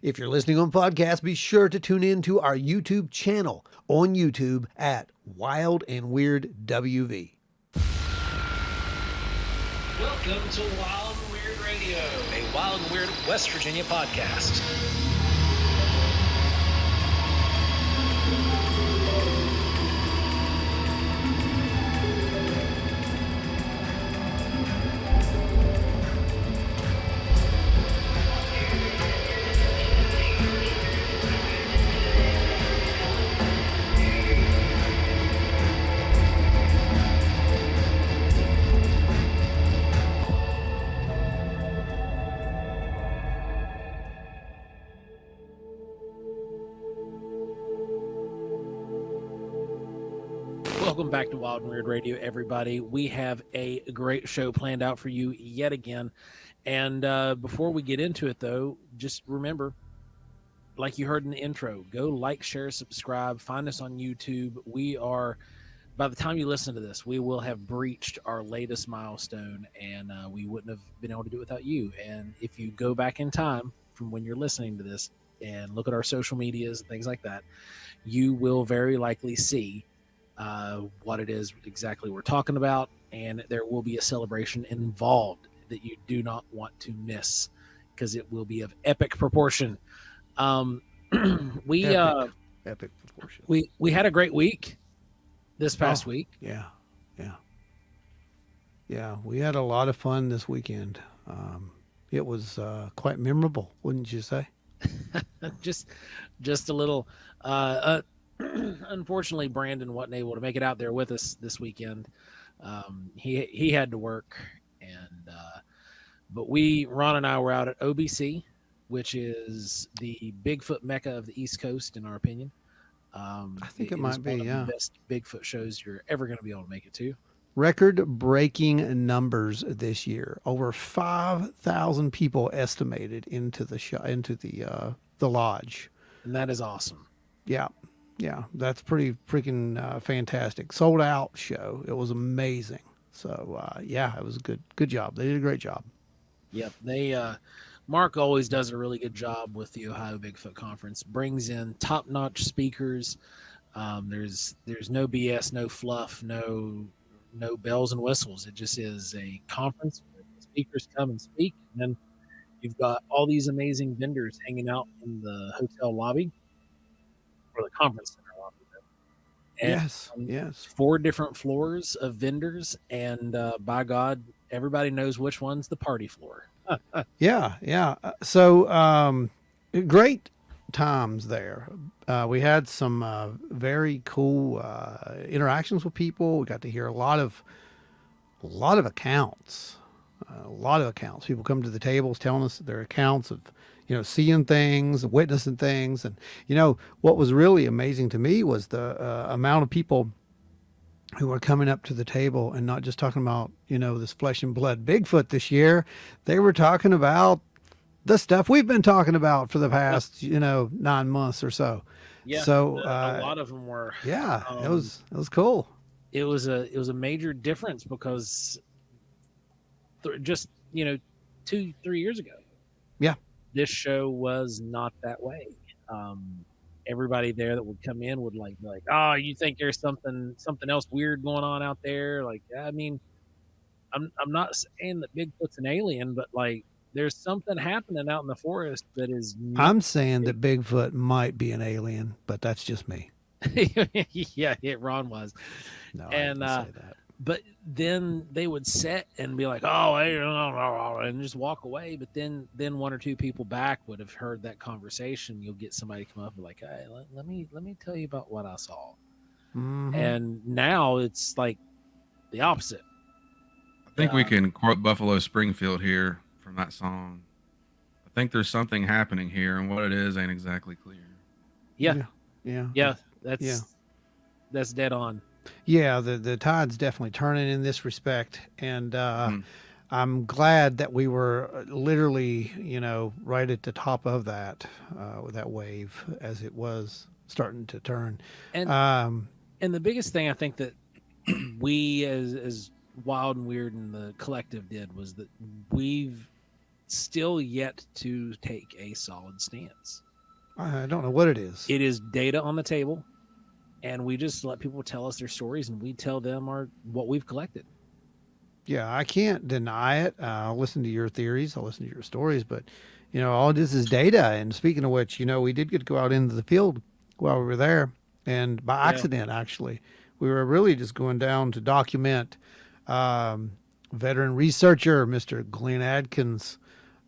If you're listening on podcast, be sure to tune in to our YouTube channel on YouTube at Wild and Weird WV. Welcome to Wild and Weird Radio, a Wild and Weird West Virginia podcast. Welcome back to Wild and Weird Radio, everybody. We have a great show planned out for you yet again. And before we get into it, though, just remember, like you heard in the intro, go like, share, subscribe, find us on YouTube. We are, by the time you listen to this, we will have breached our latest milestone, and we wouldn't have been able to do it without you. And if you go back in time from when you're listening to this and look at our social medias and things like that, you will very likely see what it is exactly we're talking about, and there will be a celebration involved that you do not want to miss because it will be of epic proportion. Epic proportion. We had a great week this past week. Yeah. We had a lot of fun this weekend. It was quite memorable, wouldn't you say? just a little. Unfortunately, Brandon wasn't able to make it out there with us this weekend. He had to work, and but Ron and I were out at OBC, which is the Bigfoot mecca of the East Coast, in our opinion. I think it might be, the best Bigfoot shows you're ever going to be able to make it to. Record-breaking numbers this year. Over 5,000 people estimated into the lodge, and that is awesome. Yeah, that's pretty freaking fantastic. Sold out show. It was amazing. So it was a good job. They did a great job. Yep, they Mark always does a really good job with the Ohio Bigfoot Conference. Brings in top-notch speakers. There's no BS, no fluff, no bells and whistles. It just is a conference where the speakers come and speak, and then you've got all these amazing vendors hanging out in the hotel lobby or the conference center lobby. And yes. 4 different floors of vendors, and by God, everybody knows which one's the party floor. Yeah. So great times there. We had some very cool interactions with people. We got to hear a lot of accounts. People come to the tables telling us their accounts of seeing things, witnessing things. And what was really amazing to me was the amount of people who were coming up to the table and not just talking about this flesh and blood Bigfoot this year. They were talking about the stuff we've been talking about for the past 9 months or so. Yeah, so a lot of them were. Yeah, it was cool. It was a major difference because just 2-3 years ago, this show was not that way. Everybody there that would come in would be like, oh, you think there's something else weird going on out there? Like, I mean, I'm not saying that Bigfoot's an alien, but there's something happening out in the forest that is. I'm saying that Bigfoot might be an alien, but that's just me. Yeah, Ron was. No, and I didn't say that. But then they would sit and be like, oh, and just walk away. But then 1 or 2 people back would have heard that conversation. You'll get somebody come up and be like, hey, let me tell you about what I saw. Mm-hmm. And now it's like the opposite. I think we can quote Buffalo Springfield here from that song. I think there's something happening here, and what it is ain't exactly clear. Yeah. That's dead on. Yeah, the tide's definitely turning in this respect, and I'm glad that we were literally, right at the top of that with that wave as it was starting to turn. And the biggest thing I think that we as Wild and Weird and the collective did was that we've still yet to take a solid stance. I don't know what it is. It is data on the table, and we just let people tell us their stories, and we tell them what we've collected. Yeah, I can't deny it. I'll listen to your theories. I'll listen to your stories, but all this is data. And speaking of which, we did get to go out into the field while we were there, and by accident, actually, we were really just going down to document veteran researcher Mr. Glenn Adkins,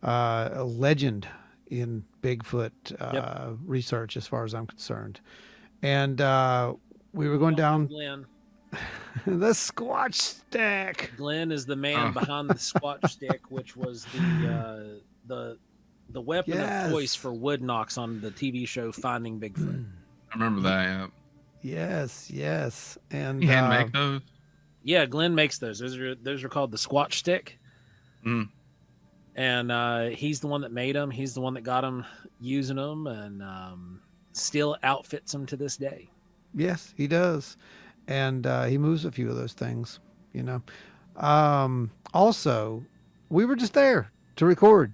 a legend in Bigfoot research, as far as I'm concerned. And we were going down Glenn. the Squatch Stick. Glenn is the man behind the Squatch Stick, which was the weapon of choice for wood knocks on the TV show Finding Bigfoot. I remember that. Yeah. Yes. And You hand make those? Yeah, Glenn makes those. Those are called the Squatch Stick. Mm. And he's the one that made them. He's the one that got them using them, and still outfits them to this day. Yes, he does. And he moves a few of those things, Also, we were just there to record,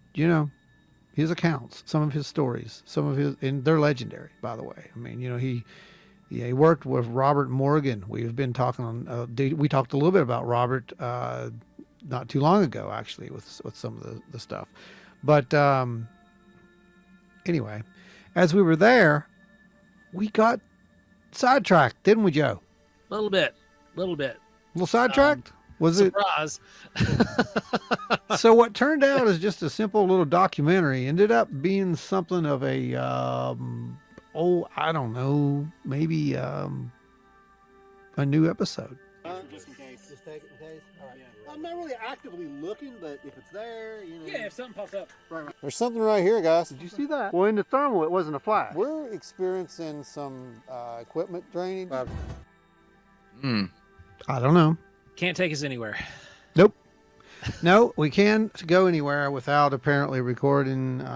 his accounts, some of his stories, and they're legendary, by the way. I mean, he worked with Robert Morgan. We've been talking on, we talked a little bit about Robert not too long ago, actually, with some of the stuff. But anyway, as we were there, we got sidetracked, didn't we, Joe? A little bit. A little sidetracked? Was surprise. it? So what turned out as just a simple little documentary ended up being something of a, I don't know, maybe a new episode. Just in case. Just take it in case? All right. Yeah. I'm not really actively looking, but if it's there, Yeah, if something pops up. Right. There's something right here, guys. Did you see that? Well, in the thermal, it wasn't a flash. We're experiencing some equipment drainage. I don't know. Can't take us anywhere. Nope. No, we can't go anywhere without apparently recording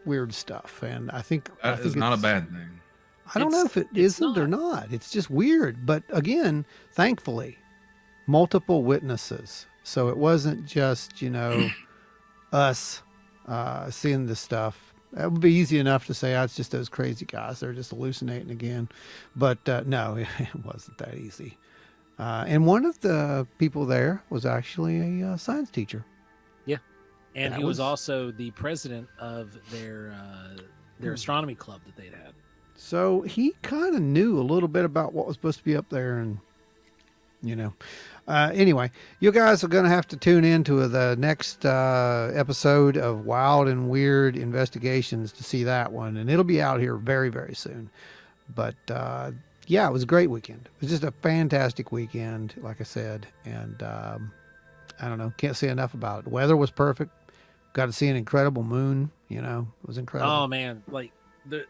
weird stuff. And I think that is not a bad thing. I don't know if it isn't or not. It's just weird. But again, thankfully, multiple witnesses. So it wasn't just, us seeing this stuff. That would be easy enough to say, it's just those crazy guys. They're just hallucinating again. But no, it wasn't that easy. And one of the people there was actually a science teacher. Yeah. And he was also the president of their astronomy club that they'd had. So he kind of knew a little bit about what was supposed to be up there. And, anyway, you guys are going to have to tune into the next episode of Wild and Weird Investigations to see that one. And it'll be out here very, very soon. But, yeah, it was a great weekend. It was just a fantastic weekend, like I said. And I don't know, can't say enough about it. The weather was perfect. Got to see an incredible moon. It was incredible. Oh, man. Like,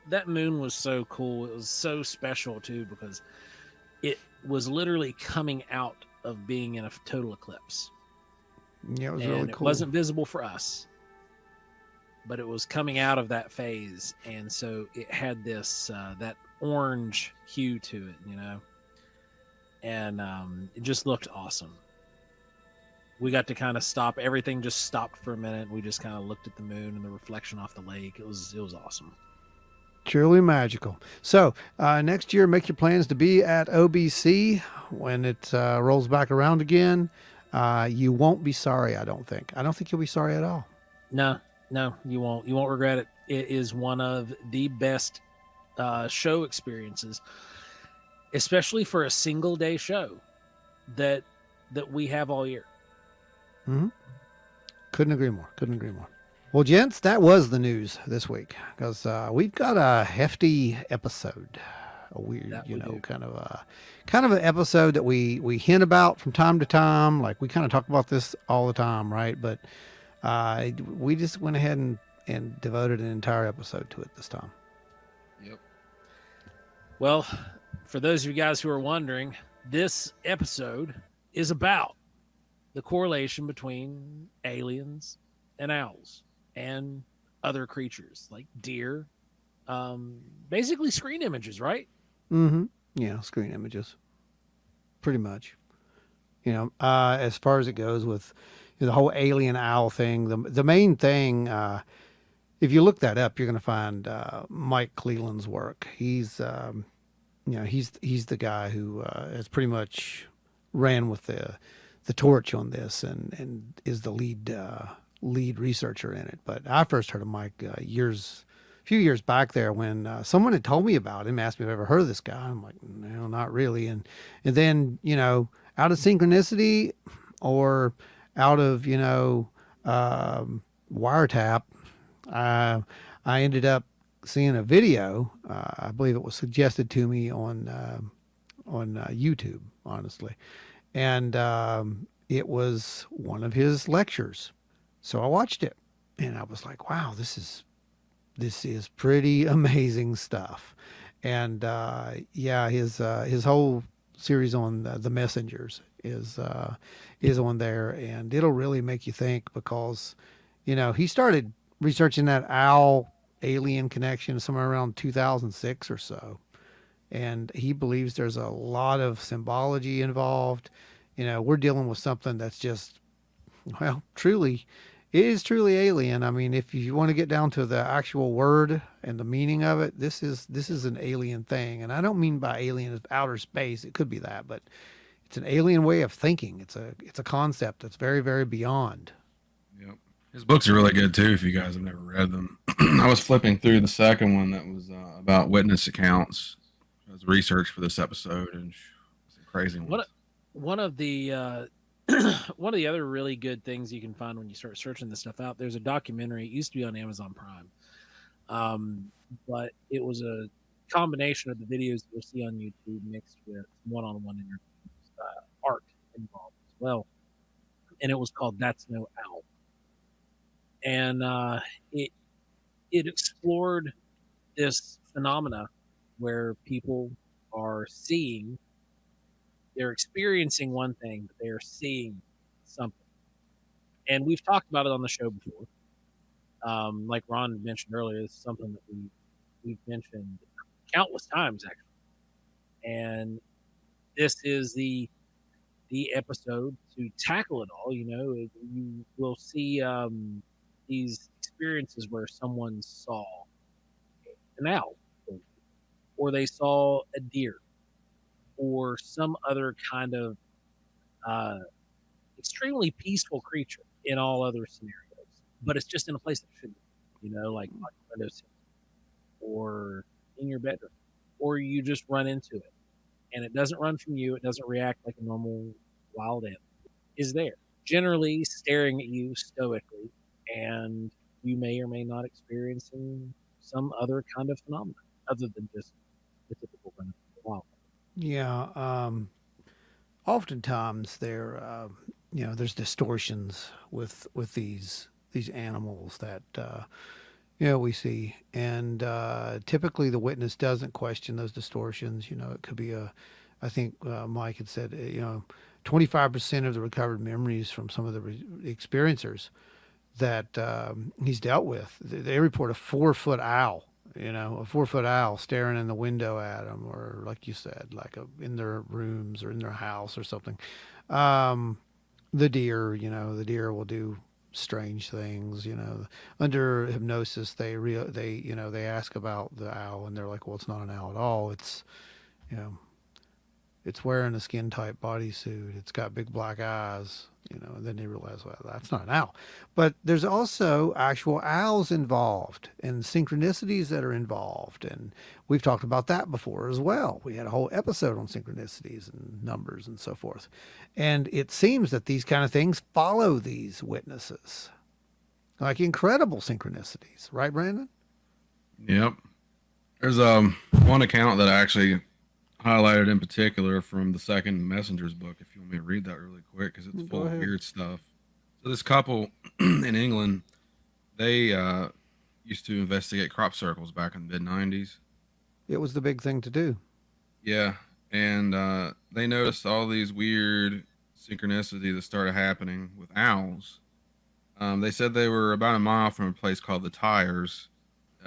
that moon was so cool. It was so special, too, because it was literally coming out of being in a total eclipse. Yeah, it was really cool. It wasn't visible for us, but it was coming out of that phase. And so it had this, that orange hue to it, and it just looked awesome. We got to kind of stop. Everything just stopped for a minute. We just kind of looked at the moon and the reflection off the lake. It was awesome. Truly magical. So next year, make your plans to be at OBC when it rolls back around again. You won't be sorry, I don't think. I don't think you'll be sorry at all. No, you won't. You won't regret it. It is one of the best show experiences, especially for a single day show that we have all year. Mm-hmm. Couldn't agree more. Well, gents, that was the news this week, because we've got a hefty episode, a weird, kind of an episode that we hint about from time to time. Like, we kind of talk about this all the time, right? But we just went ahead and devoted an entire episode to it this time. Yep. Well, for those of you guys who are wondering, this episode is about the correlation between aliens and owls and other creatures like deer, basically screen images, right? Mm-hmm. Yeah, screen images. Pretty much. As far as it goes with, the whole alien owl thing. The main thing, if you look that up, you're going to find Mike Cleland's work. He's the guy who has pretty much ran with the torch on this and is the lead researcher in it. But I first heard of Mike a few years back there when someone had told me about him, asked me if I ever heard of this guy. I'm like, no, not really. And then out of synchronicity or out of wiretap, I ended up seeing a video. I believe it was suggested to me on YouTube, honestly, and it was one of his lectures. So I watched it, and I was like, "Wow, this is pretty amazing stuff." And yeah, his whole series on the messengers is on there, and it'll really make you think because he started researching that owl alien connection somewhere around 2006 or so, and he believes there's a lot of symbology involved. We're dealing with something that's just, well, truly, it is truly alien. I mean, if you want to get down to the actual word and the meaning of it, this is an alien thing. And I don't mean by alien as outer space. It could be that, but it's an alien way of thinking. It's a concept that's very, very beyond. Yep. His books are really good too. If you guys have never read them, I was flipping through the second one that was about witness accounts as research for this episode, and it's a crazy one. One of the one of the other really good things you can find when you start searching this stuff out, there's a documentary. It used to be on Amazon Prime, but it was a combination of the videos you'll see on YouTube mixed with one-on-one interviews, art involved as well, and it was called "That's No Owl," and it explored this phenomena where people are seeing. They're experiencing one thing, but they are seeing something. And we've talked about it on the show before. Like Ron mentioned earlier, it's something that we've mentioned countless times, actually. And this is the episode to tackle it all. You will see these experiences where someone saw an owl, or they saw a deer, or some other kind of extremely peaceful creature in all other scenarios, but it's just in a place that shouldn't be, like on your windowsill or in your bedroom, or you just run into it and it doesn't run from you. It doesn't react like a normal wild animal. Is there generally staring at you stoically, and you may or may not experiencing some other kind of phenomenon other than just the typical run of the wild. Yeah. Oftentimes there's distortions with these animals that we see, and typically the witness doesn't question those distortions. It could be I think Mike had said 25% of the recovered memories from some of the experiencers that he's dealt with, they report a 4-foot owl. A 4-foot owl staring in the window at them, or like you said, like in their rooms or in their house or something. The deer will do strange things. Under hypnosis, they ask about the owl, and they're like, well, it's not an owl at all. It's wearing a skin tight bodysuit. It's got big black eyes. And then they realize, well, that's not an owl. But there's also actual owls involved and synchronicities that are involved. And we've talked about that before as well. We had a whole episode on synchronicities and numbers and so forth. And it seems that these kind of things follow these witnesses, like incredible synchronicities. Right, Brandon? Yep. There's one account that I actually highlighted in particular from the second Messenger's book, if you want me to read that really quick, because it's full of weird stuff. So this couple in England, they used to investigate crop circles back in the mid-90s. It was the big thing to do. Yeah, and they noticed all these weird synchronicities that started happening with owls. They said they were about a mile from a place called the Tires.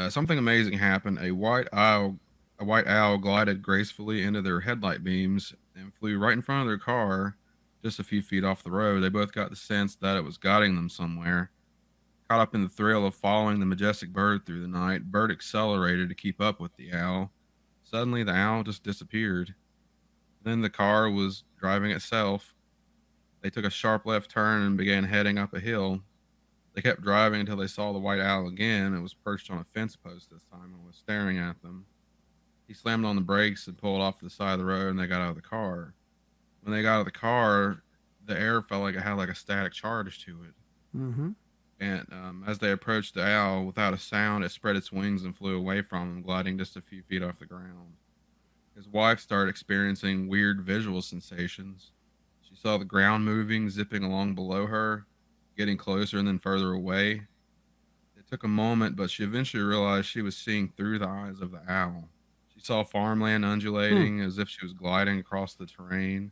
Something amazing happened. A white owl glided gracefully into their headlight beams and flew right in front of their car. just a few feet off the road. They both got the sense that it was guiding them somewhere. Caught up in the thrill of following the majestic bird through the night, Bird accelerated to keep up with the owl. Suddenly, the owl just disappeared. Then the car was driving itself. They took a sharp left turn and began heading up a hill. They kept driving until they saw the white owl again. It was perched on a fence post this time and was staring at them. He slammed on the brakes and pulled off to the side of the road, and they got out of the car. When they got out of the car, the air felt like it had like a static charge to it. Mm-hmm. And as they approached the owl, without a sound, it spread its wings and flew away from him, gliding just a few feet off the ground. His wife started experiencing weird visual sensations. She saw the ground moving, zipping along below her, getting closer and then further away. It took a moment, but she eventually realized she was seeing through the eyes of the owl. She saw farmland undulating as if she was gliding across the terrain.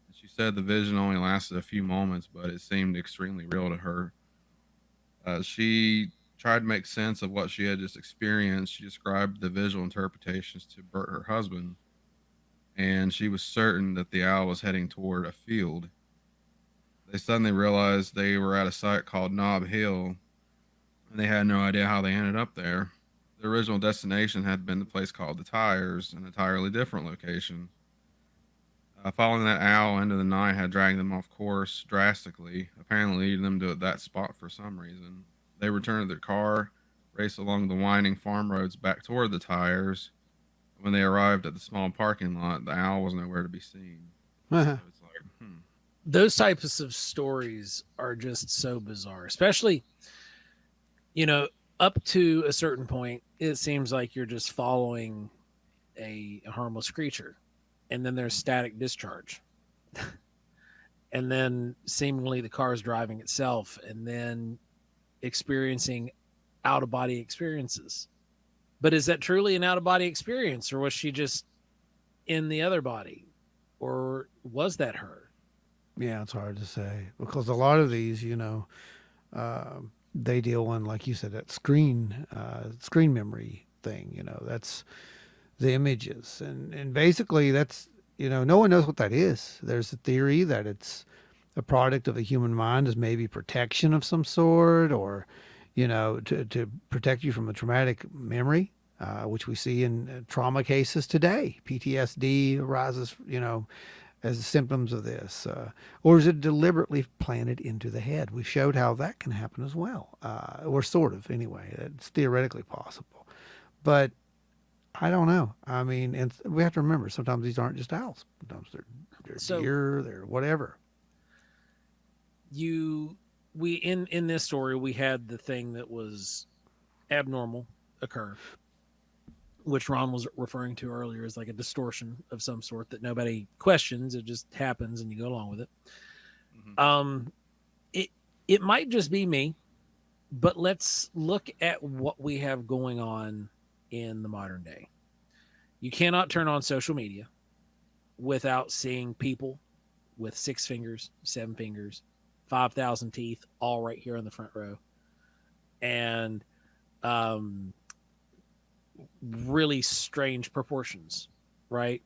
And she said the vision only lasted a few moments, but it seemed extremely real to her. She tried to make sense of what she had just experienced. She described the visual interpretations to Bert, her husband, and she was certain that the owl was heading toward a field. They suddenly realized they were at a site called Knob Hill, and they had no idea how they ended up there. The original destination had been the place called the Tires, an entirely different location. Following that owl into the night had dragged them off course drastically, apparently leading them to that spot for some reason. They returned to their car, raced along the winding farm roads back toward the Tires. When they arrived at the small parking lot, the owl was nowhere to be seen. So it's like, Those types of stories are just so bizarre, especially, up to a certain point, it seems like you're just following a harmless creature. And then there's static discharge. And then seemingly the car is driving itself and then experiencing out of body experiences. But is that truly an out of body experience, or was she just in the other body, or was that her? Yeah, it's hard to say because a lot of these, they deal in, like you said, that screen memory thing. That's the images, and basically that's no one knows what that is. There's a theory that it's a product of the human mind, as maybe protection of some sort, or to protect you from a traumatic memory, which we see in trauma cases today. PTSD arises, as symptoms of this, or is it deliberately planted into the head? We showed how that can happen as well, or sort of anyway. It's theoretically possible, but I don't know. I mean, and we have to remember sometimes these aren't just owls. Sometimes they're deer, they're whatever. We in this story we had the thing that was abnormal occur, which Ron was referring to earlier as like a distortion of some sort that nobody questions. It just happens and you go along with it. Mm-hmm. It might just be me, but let's look at what we have going on in the modern day. You cannot turn on social media without seeing people with 6 fingers, 7 fingers, 5,000 teeth, all right here in the front row. And really strange proportions, right?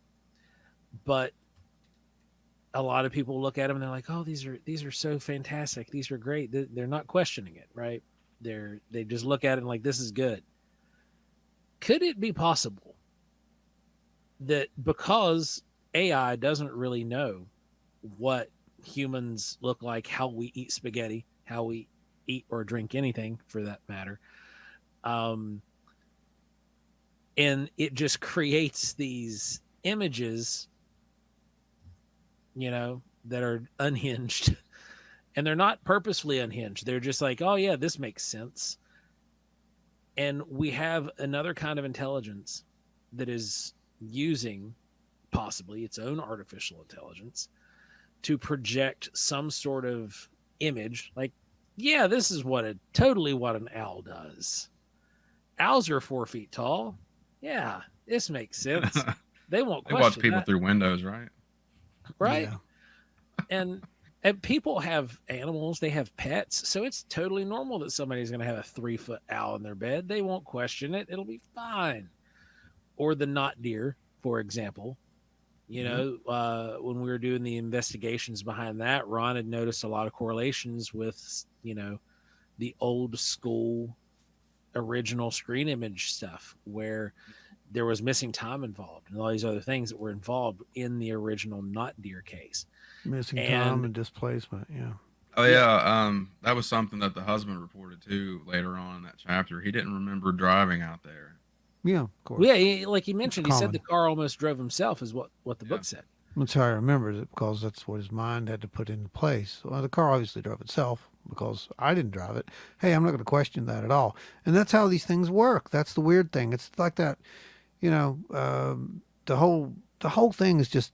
But a lot of people look at them and they're like, "Oh, these are so fantastic. These are great." They're not questioning it, right? They just look at it and like, "This is good." Could it be possible that because AI doesn't really know what humans look like, how we eat spaghetti, how we eat or drink anything for that matter, and it just creates these images, that are unhinged, and they're not purposefully unhinged. They're just like, "Oh yeah, this makes sense." And we have another kind of intelligence that is using possibly its own artificial intelligence to project some sort of image like, yeah, this is what an owl does. Owls are 4 feet tall. Yeah, this makes sense. They won't question. They watch people that. through windows, right? Right. Yeah. And people have animals, they have pets, so it's totally normal that somebody's going to have a 3-foot owl in their bed. They won't question it. It'll be fine. Or the knot deer, for example. You know, when we were doing the investigations behind that, Ron had noticed a lot of correlations with, you know, the old school original screen image stuff where there was missing time involved and all these other things that were involved in the original not deer case. Missing time And and displacement. Yeah. Oh yeah, that was something that the husband reported too later on in that chapter. He didn't remember driving out there. Yeah, of course. well, yeah, like he It's mentioned, he said common. the car almost drove himself, is what the Yeah. book said. That's how I remembered it because that's what his mind had to put into place. Well, the car obviously drove itself because I didn't drive it. Hey, I'm not going to question that at all. And that's how these things work. That's the weird thing. It's like that, you know, the whole thing is just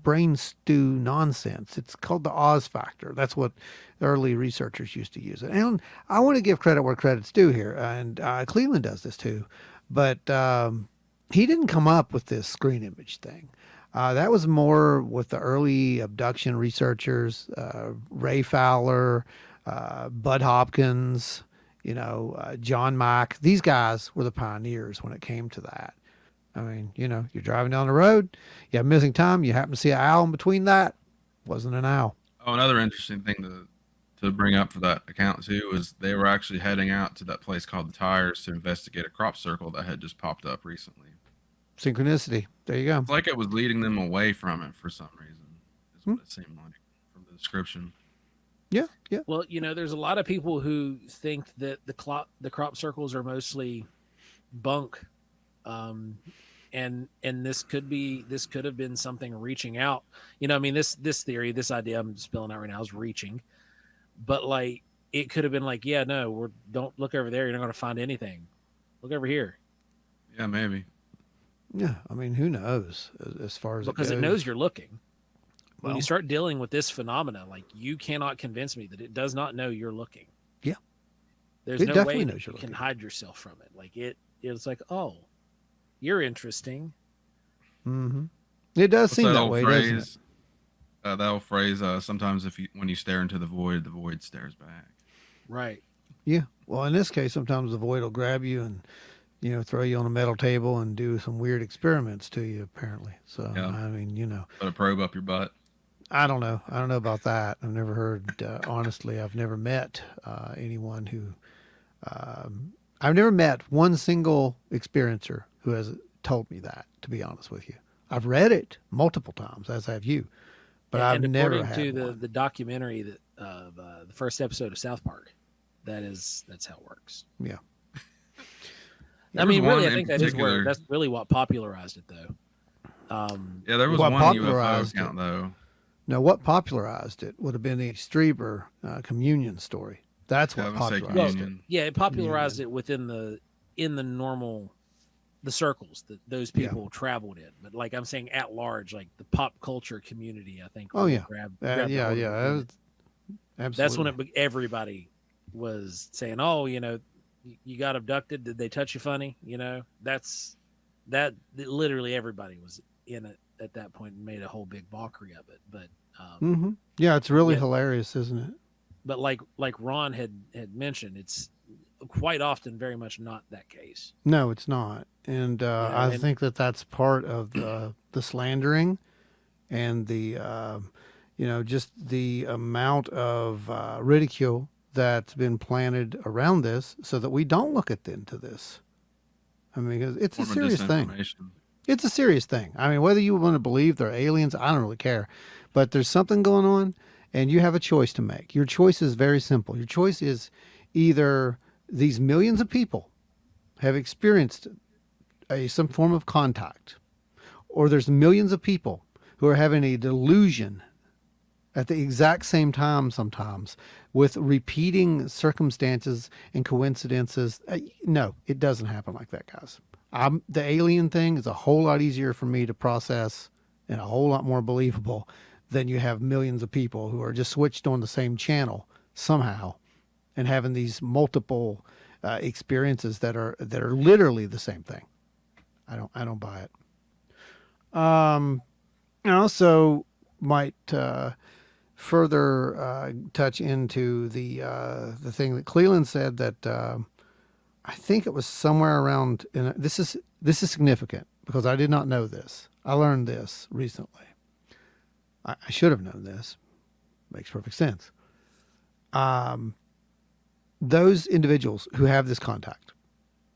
brain stew nonsense. It's called the Oz factor. That's what early researchers used to use it. And I want to give credit where credit's due here. And Cleveland does this too. But he didn't come up with this screen image thing. That was more with the early abduction researchers, Ray Fowler, Bud Hopkins, John Mack. These guys were the pioneers when it came to that. I mean, you're driving down the road, you have missing time, you happen to see an owl in between that. Wasn't an owl. Oh, another interesting thing to bring up for that account too is they were actually heading out to that place called the Tires to investigate a crop circle that had just popped up recently. Synchronicity. There you go. It's like it was leading them away from it for some reason, is what it seemed like from the description. Yeah, yeah. Well, there's a lot of people who think that the crop circles are mostly bunk, and this could have been something reaching out. I mean, this theory, this idea I'm spilling out right now is reaching, but like it could have been like, yeah, no, don't look over there. You're not going to find anything. Look over here. Yeah, maybe. Yeah, I mean, who knows as far as Because it it goes. knows you're looking. When Well, you start dealing with this phenomena, like you cannot convince me that it does not know you're looking. Yeah. There's It no definitely way knows that you're you can looking. hide yourself from it. Like it's like, oh, you're interesting. Mm-hmm. It does What's seem that that old way, doesn't it? phrase? That old phrase. Sometimes when you stare into the void stares back. Right. Yeah. Well, in this case, sometimes the void will grab you and throw you on a metal table and do some weird experiments to you, apparently. So, Yeah. I mean, Put a probe up your butt. I don't know. I don't know about that. I've never heard, honestly, I've never met anyone who, I've never met one single experiencer who has told me that, to be honest with you. I've read it multiple times, as have you, but I've and never according had to one. the documentary that of the first episode of South Park, that's how it works. Yeah. I mean, was really, one I in think particular- that's really what popularized it, though. Yeah, there was What one UFO popularized account though. Now, what popularized it would have been the Strieber communion story. That's Yeah, what I would say popularized it. communion. Yeah, it popularized it within the normal the circles that those people traveled in. But like I'm saying, at large, like the pop culture community, I think. Oh, really yeah. grabbed Yeah, the yeah. hold of it. Absolutely. That's when everybody was saying, "Oh, you got abducted. Did they touch you funny?" That literally everybody was in it at that point and made a whole big mockery of it. But Yeah, it's really Yeah. hilarious, isn't it? but like Ron had mentioned, it's quite often very much not that case. No, it's not. And I and- think that's part of the slandering and the, just the amount of ridicule that's been planted around this so that we don't look into this. I mean, 'cause it's a Form of serious thing. disinformation. It's a serious thing. I mean, whether you want to believe they're aliens, I don't really care. But there's something going on, and you have a choice to make. Your choice is very simple. Your choice is either these millions of people have experienced some form of contact, or there's millions of people who are having a delusion at the exact same time sometimes with repeating circumstances and coincidences. No, it doesn't happen like that, guys. The alien thing is a whole lot easier for me to process and a whole lot more believable than you have millions of people who are just switched on the same channel somehow and having these multiple experiences that are literally the same thing. I don't buy it. I also might further touch into the thing that Cleland said that I think it was somewhere around. And this is significant. because I did not know this. I learned this recently. I should have known this. Makes perfect sense. Um, those individuals who have this contact,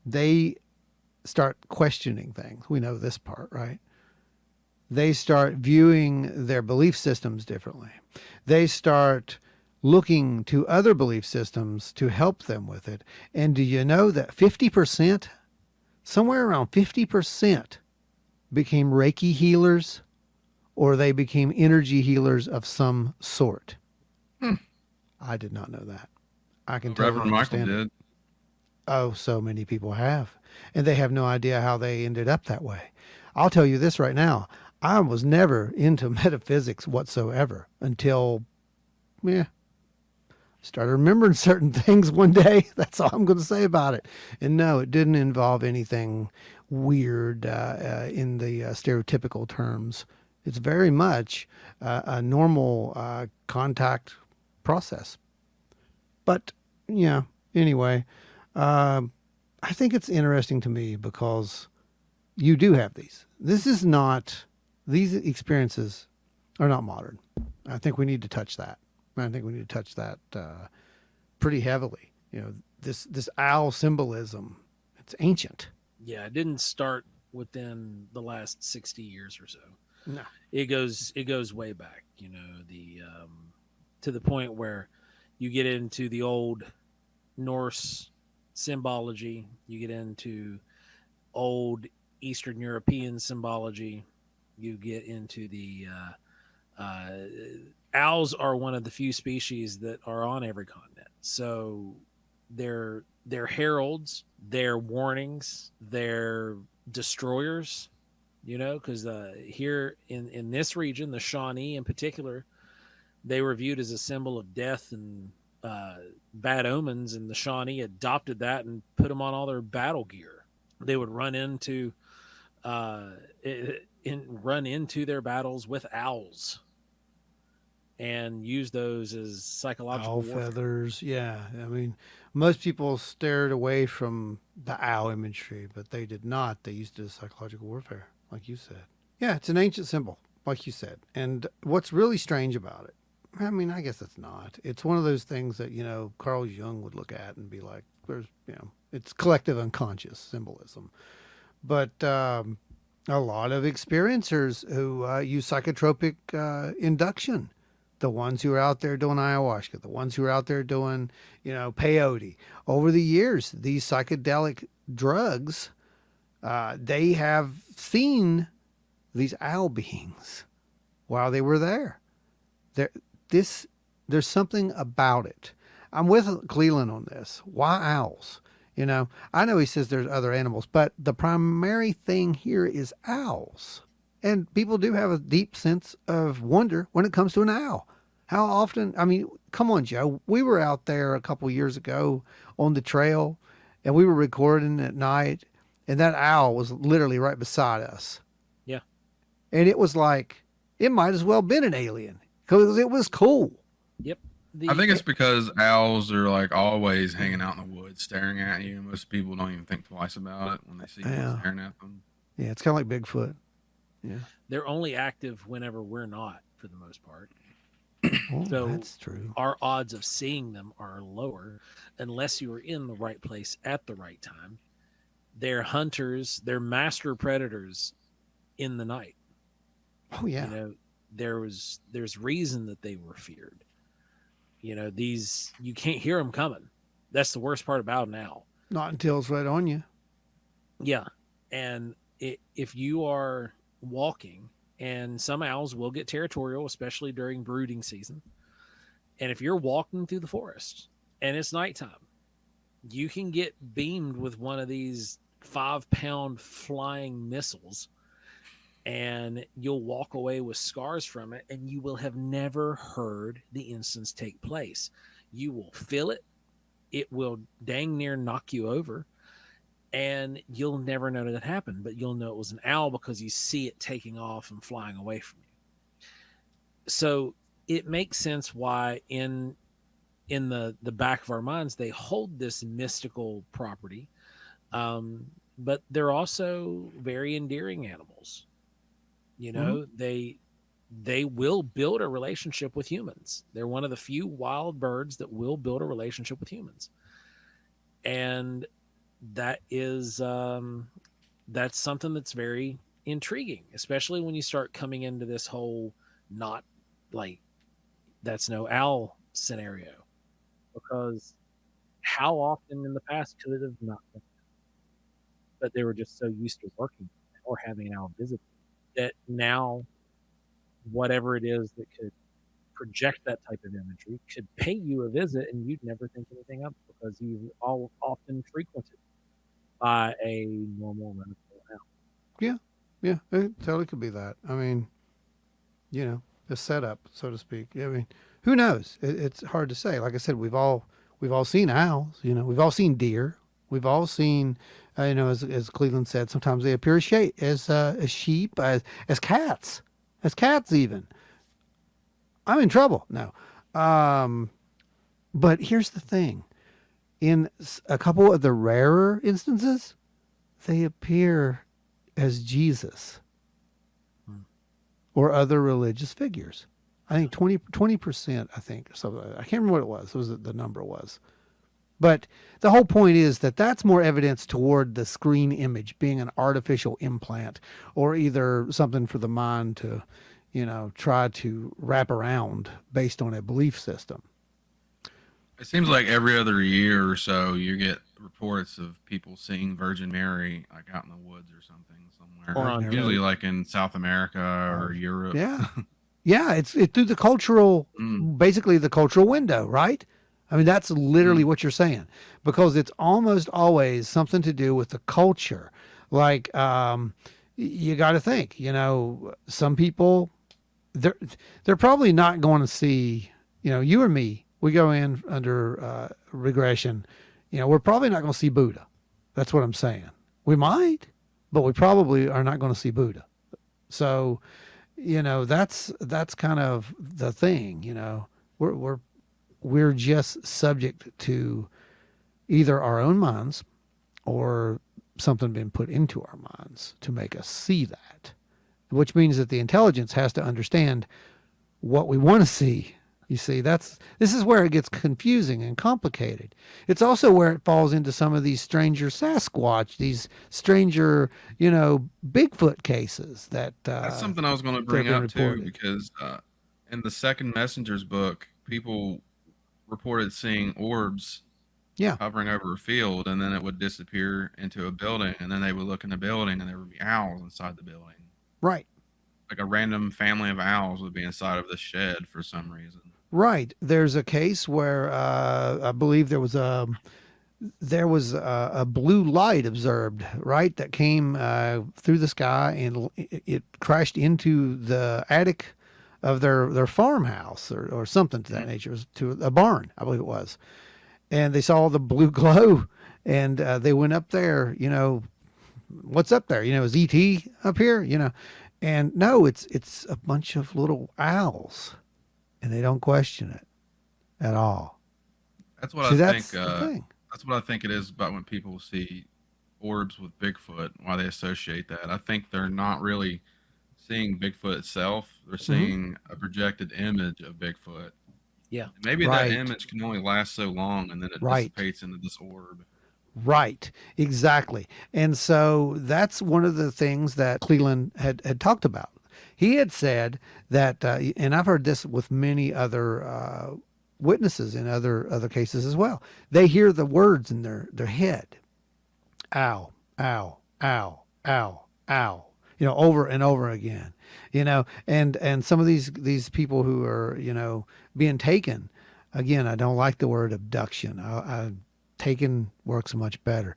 they start questioning things. We know this part, right? They start viewing their belief systems differently. They start looking to other belief systems to help them with it. And do you know that 50%, somewhere around 50%, became Reiki healers or they became energy healers of some sort? Hmm. I did not know that. I can totally Reverend Michael understand it. did. Oh, so many people have. And they have no idea how they ended up that way. I'll tell you this right now. I was never into metaphysics whatsoever until, yeah, started remembering certain things one day. That's all I'm going to say about it. And no, it didn't involve anything weird in the stereotypical terms. It's very much a normal contact process. But, yeah, anyway, I think it's interesting to me because you do have these. These experiences are not modern. I think we need to touch that. I think we need to touch that pretty heavily. You know, this owl symbolism, it's ancient. Yeah, it didn't start within the last 60 years or so. No. It goes way back, the to the point where you get into the old Norse symbology, you get into old Eastern European symbology, you get into the owls are one of the few species that are on every continent. So they're heralds, they're warnings, they're destroyers. Because here in this region, the Shawnee in particular, they were viewed as a symbol of death and bad omens, and the Shawnee adopted that and put them on all their battle gear. They would run into their battles with owls and use those as psychological Owl warfare. feathers. Yeah. I mean, most people stared away from the owl imagery, but they did not. They used it as psychological warfare, like you said. Yeah, it's an ancient symbol, like you said. And what's really strange about it, I mean, I guess it's not. It's one of those things that, Carl Jung would look at and be like, it's collective unconscious symbolism. But a lot of experiencers who use psychotropic induction, the ones who are out there doing ayahuasca, the ones who are out there doing, peyote. Over the years, these psychedelic drugs, they have seen these owl beings while they were there. There's something about it. I'm with Cleland on this. Why owls? I know he says there's other animals, but the primary thing here is owls. And people do have a deep sense of wonder when it comes to an owl. How often, I mean, come on, Joe. We were out there a couple years ago on the trail and we were recording at night and that owl was literally right beside us. Yeah. And it was like, it might as well have been an alien because it was cool. Yep. I think it's because owls are like always hanging out in the woods staring at you. Most people don't even think twice about it when they see you staring at them. Yeah, it's kind of like Bigfoot. Yeah. They're only active whenever we're not, for the most part. Oh, So that's true. our odds of seeing them are lower unless you are in the right place at the right time. They're hunters, they're master predators in the night. Oh, yeah. There's reason that they were feared. These, you can't hear them coming. That's the worst part about an owl. Not until it's right on you. Yeah. And if you are walking, and some owls will get territorial, especially during brooding season. And if you're walking through the forest and it's nighttime, you can get beamed with one of these 5-pound flying missiles and you'll walk away with scars from it and you will have never heard the instance take place. You will feel it. It will dang near knock you over and you'll never know that happened, but you'll know it was an owl because you see it taking off and flying away from you. So it makes sense why in the back of our minds, they hold this mystical property. but they're also very endearing animals. You know, they will build a relationship with humans. They're one of the few wild birds that will build a relationship with humans, and that is that's something that's very intriguing, especially when you start coming into this whole not like that's no owl scenario, because how often in the past could it have not been? But they were just so used to working or having an owl visit that now whatever it is that could project that type of imagery could pay you a visit and you'd never think anything of it because you all often frequented by a normal run-of-the-mill owl. Yeah, yeah, it totally could be that. I mean, you know, the setup, so to speak. I mean, who knows? It's hard to say. Like I said, we've all seen owls. You know, we've all seen deer. We've all seen, you know, as Cleveland said, sometimes they appear as sheep, as cats even. I'm in trouble. No, um, but here's the thing: in a couple of the rarer instances, they appear as Jesus or other religious figures. I think 20%, I think, or something. I can't remember what it was. It was the number was. But the whole point is that that's more evidence toward the screen image being an artificial implant or either something for the mind to, you know, try to wrap around based on a belief system. It seems like every other year or so you get reports of people seeing Virgin Mary like out in the woods or something somewhere. Or on Usually like in South America or Europe. Yeah. Yeah, it's through the cultural, basically the cultural window, right? I mean, that's literally what you're saying, because it's almost always something to do with the culture. Like, you got to think, you know, some people, they're probably not going to see, you know, you or me, we go in under regression, you know, we're probably not going to see Buddha. That's what I'm saying. We might, but we probably are not going to see Buddha. So, you know, that's kind of the thing. You know, we're just subject to either our own minds or something being put into our minds to make us see that, which means that the intelligence has to understand what we want to see. You see, this is where it gets confusing and complicated. It's also where it falls into some of these stranger Sasquatch, these stranger, you know, Bigfoot cases that That's something I was going to bring up reported. too, because in the second Messenger's book, people reported seeing orbs Yeah, hovering over a field, and then it would disappear into a building, and then they would look in the building, and there would be owls inside the building. right. Like a random family of owls would be inside of the shed for some reason. Right. There's a case where I believe there was a blue light observed, right, that came through the sky and it crashed into the attic of their farmhouse or something to that nature. It was to a barn, I believe it was. And they saw the blue glow and they went up there, you know, what's up there? You know, is ET up here? You know, and no, it's a bunch of little owls and they don't question it at all. That's what See, I that's think. the thing. That's what I think it is about when people see orbs with Bigfoot. Why they associate that? I think they're not really seeing Bigfoot itself. They're seeing a projected image of Bigfoot. Yeah. And maybe Right. that image can only last so long, and then it Right. dissipates into this orb. Right, exactly. And so that's one of the things that Cleland had talked about. He had said that, and I've heard this with many other witnesses in other cases as well. They hear the words in their head, ow, ow, ow, ow, ow, you know, over and over again, you know, and some of these people who are, you know, being taken, again, I don't like the word abduction. Taken works much better.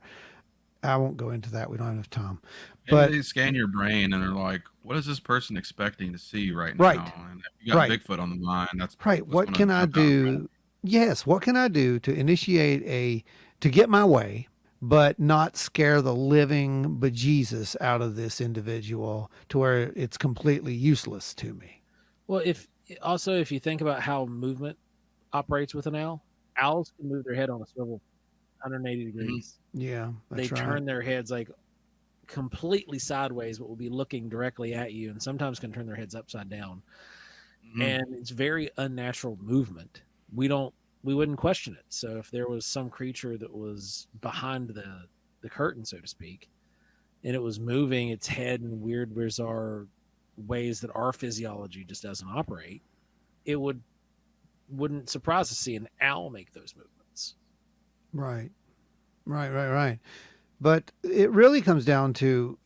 I won't go into that. We don't have enough time. Maybe But they scan your brain and they're like, "What is this person expecting to see right Right. now?" And if you got Right. Bigfoot on the mind, that's right, what's what gonna can I jump out right do? Yes, what can I do to initiate to get my way, but not scare the living bejesus out of this individual to where it's completely useless to me. Well, if you think about how movement operates with an owl, owls can move their head on a swivel 180 degrees. Yeah, They that's right. turn their heads like completely sideways, but will be looking directly at you, and sometimes can turn their heads upside down. Mhm. And it's very unnatural movement. We wouldn't question it. So if there was some creature that was behind the curtain, so to speak, and it was moving its head in weird, bizarre ways that our physiology just doesn't operate, it wouldn't surprise to see an owl make those movements. Right. Right. But it really comes down to,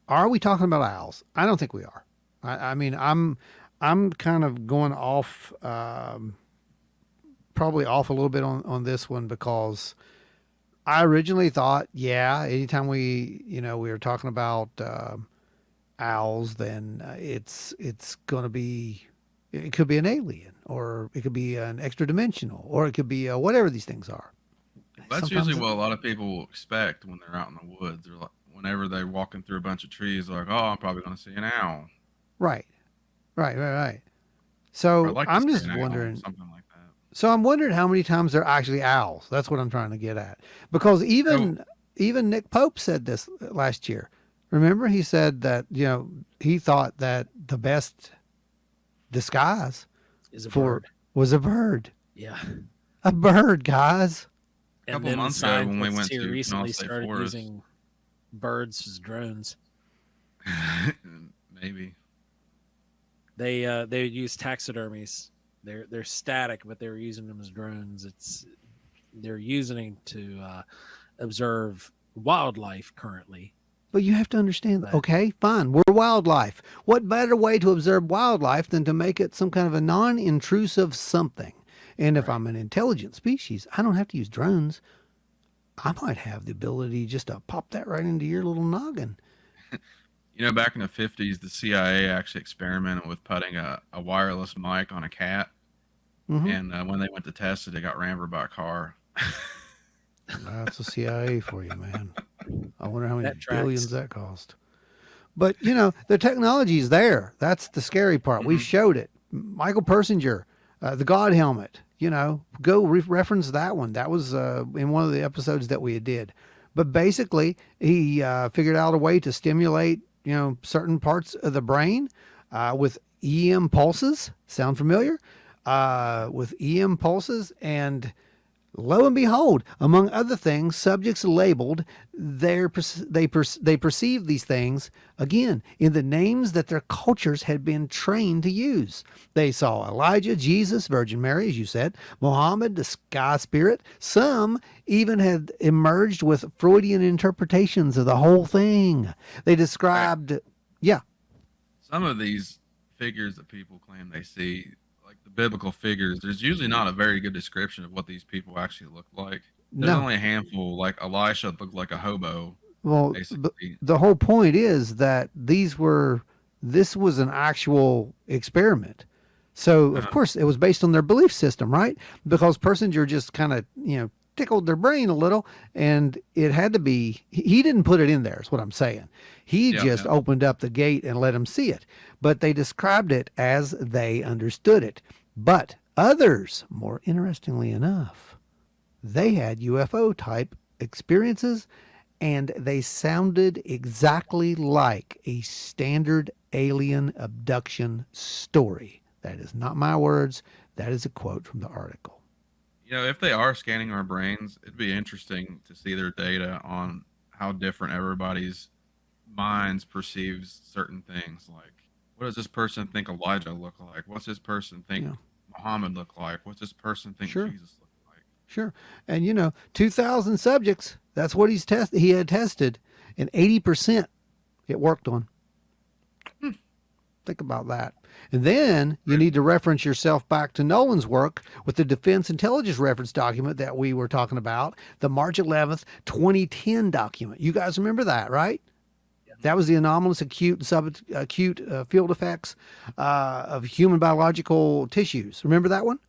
are we talking about owls? I don't think we are. I mean, I'm kind of going off, probably off a little bit on this one because I originally thought, yeah, anytime we were talking about owls, then it's going to be, it could be an alien, or it could be an extra dimensional, or it could be whatever these things are. That's Sometimes, usually what a lot of people will expect when they're out in the woods. They're like, whenever they're walking through a bunch of trees, they're like, "Oh, I'm probably going to see an owl." right, right. Or I'd So like to I'm see just an owl, wondering. something like that. So I'm wondering how many times they're actually owls. That's what I'm trying to get at. Because So, even Nick Pope said this last year. Remember, he said that he thought that the best disguise Is a for bird. was a bird. Yeah. A bird, guys. a And couple then months ago when we scientists went here to recently Canal State started Forest, using birds as drones. maybe. They would use taxidermies. They're static, but they were using them as drones. They're using it to observe wildlife currently. But you have to understand, Right. okay, fine, we're wildlife. What better way to observe wildlife than to make it some kind of a non-intrusive something? And if Right. I'm an intelligent species, I don't have to use drones. I might have the ability just to pop that right into your little noggin. Back in the 50s, the CIA actually experimented with putting a wireless mic on a cat. Hmm. And when they went to test it, it got ran over by a car. That's the CIA for you, man. I wonder how many That tracks. billions that cost. But the technology is there. That's the scary part. We've Mhm. showed it. Michael Persinger, the God helmet. Go reference that one. That was in one of the episodes that we did. But basically, he figured out a way to stimulate certain parts of the brain with EM pulses. Sound familiar? With EM pulses, and lo and behold, among other things, subjects labeled they perceive these things again in the names that their cultures had been trained to use. They saw Elijah, Jesus, Virgin Mary, as you said, Muhammad, the sky spirit. Some even had emerged with Freudian interpretations of the whole thing. They described, yeah, Some of these figures that people claim they see, like the biblical figures, there's usually not a very good description of what these people actually look like. There's no. only a handful, like Elisha looked like a hobo, Well, basically. the whole point is that this was an actual experiment. So, of Uh, course, it was based on their belief system, right? Because Persinger just kind of, tickled their brain a little, and it had to be, he didn't put it in there, is what I'm saying. He yeah, just yeah. opened up the gate and let them see it. But they described it as they understood it. But others, more interestingly enough, they had UFO type experiences, and they sounded exactly like a standard alien abduction story. That is not my words. That is a quote from the article. If they are scanning our brains, it'd be interesting to see their data on how different everybody's minds perceives certain things. Like, what does this person think Elijah look like? What's this person think Yeah, Muhammad look like? What's this person think sure, Jesus look like? sure. And 2,000 subjects. That's what he had tested, and 80% it worked on. Hmm. Think about that. And then you need to reference yourself back to Nolan's work with the Defense Intelligence Reference document that we were talking about, the March 11th, 2010 document. You guys remember that, right? That was the anomalous acute and subacute field effects of human biological tissues. Remember that one?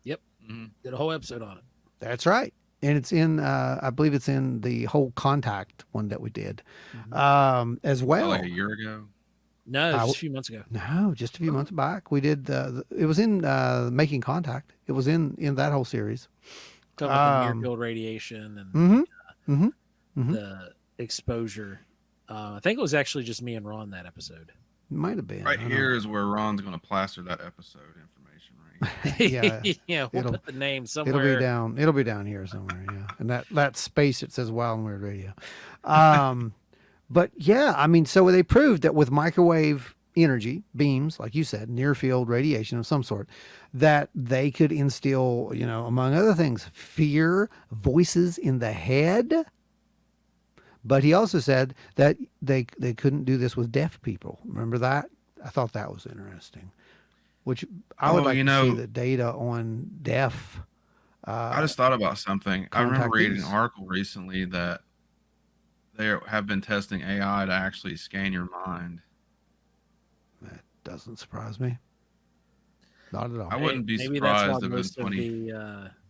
Yep. Mhm. Did a whole episode on it. That's right. And it's in, I believe it's in the whole contact one that we did as well. Like a year ago. No, it was a few months ago. No, just a few months back. We did, it was in Making Contact. It was in that whole series. Talking about the near field radiation and Mm-hmm. Mm-hmm. Mm-hmm. the exposure I think it was actually just me and Ron that episode. Might have been. Right I don't here know. is where Ron's going to plaster that episode information right Yeah, Yeah, we'll it'll- put the name somewhere. It'll be down here somewhere. Yeah, and that space it says Wild and Weird Radio. But yeah, I mean, so they proved that with microwave energy beams, like you said, near field radiation of some sort, that they could instill, you know, among other things, fear, voices in the head. But he also said that they couldn't do this with deaf people. Remember that? I thought that was interesting. Which I would Oh, like you to see know- the data on deaf. I just thought about something. I remember reading an contactees. article recently that they have been testing AI to actually scan your mind. That doesn't surprise me. Not at all. I wouldn't be Maybe that's surprised why if it was most of 20.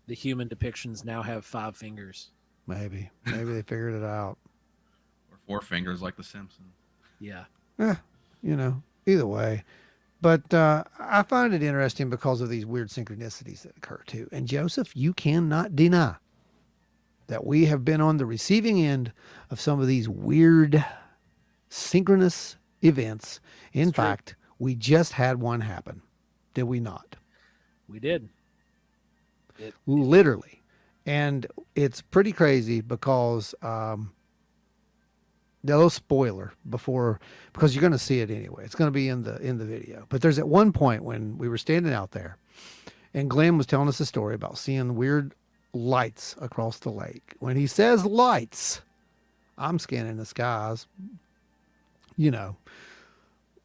the human depictions now have 5 fingers. Maybe they figured it out. Or 4 fingers like the Simpsons. Yeah. You know, either way. But I find it interesting because of these weird synchronicities that occur too. And Joseph, you cannot deny that we have been on the receiving end of some of these weird synchronous events. In It's true. fact, we just had one happen. Did we not? We did. Literally. And it's pretty crazy because no spoiler before, because you're going to see it anyway. It's going to be in the video. But there's at one point when we were standing out there and Glenn was telling us a story about seeing weird lights across the lake. When he says lights, I'm scanning the skies, you know,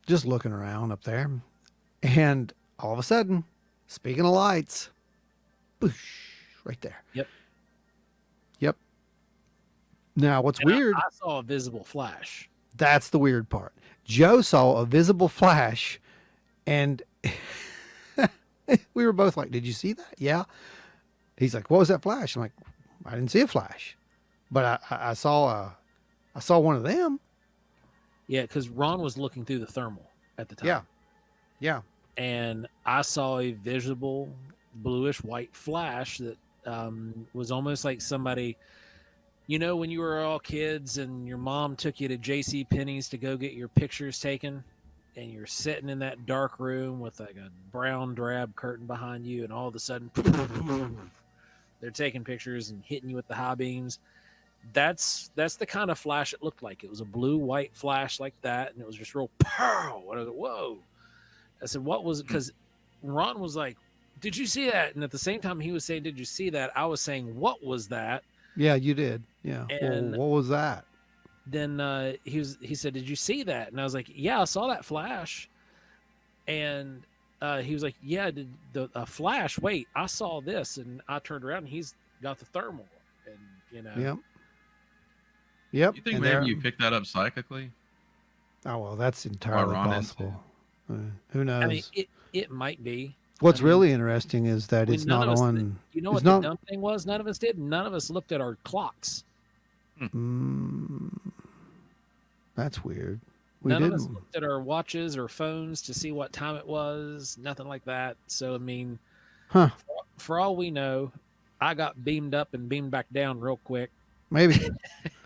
just looking around up there. And all of a sudden, speaking of lights, boosh, right there. Yep. Yep. Now, what's And weird, I saw a visible flash. that's the weird part. Joe saw a visible flash and we were both like, did you see that? Yeah. He's like, what was that flash? I'm like, I didn't see a flash, but I saw one of them. Yeah, because Ron was looking through the thermal at the time. Yeah. Yeah. And I saw a visible bluish white flash that was almost like somebody, you know, when you were all kids and your mom took you to J.C. Penney's to go get your pictures taken, and you're sitting in that dark room with like a brown drab curtain behind you, and all of a sudden they're taking pictures and hitting you with the high beams. That's the kind of flash it looked like. It was a blue white flash like that, and it was just real pow. And I was like, whoa. I said, what was it? Because Ron was like, did you see that? And at the same time he was saying, did you see that? I was saying, what was that? Yeah, you did. Yeah. And- well, what was that? Then he said, did you see that? And I was like, yeah, I saw that flash. And he was like, yeah, did a flash? Wait, I saw this. And I turned around and he's got the thermal. And, you know, Yep. Yep. You think And maybe there- you picked that up psychically? Oh, well, that's entirely Ron didn't possible. Who knows? I mean, it might be. What's I mean, really interesting is that I mean, it's none not of us on. did. You know it's what not- the dumb thing was? None of us did. None of us looked at our clocks. That's weird. We None of us didn't. looked at our watches or phones to see what time it was. Nothing like that. So I mean, Huh. for all we know, I got beamed up and beamed back down real quick. Maybe.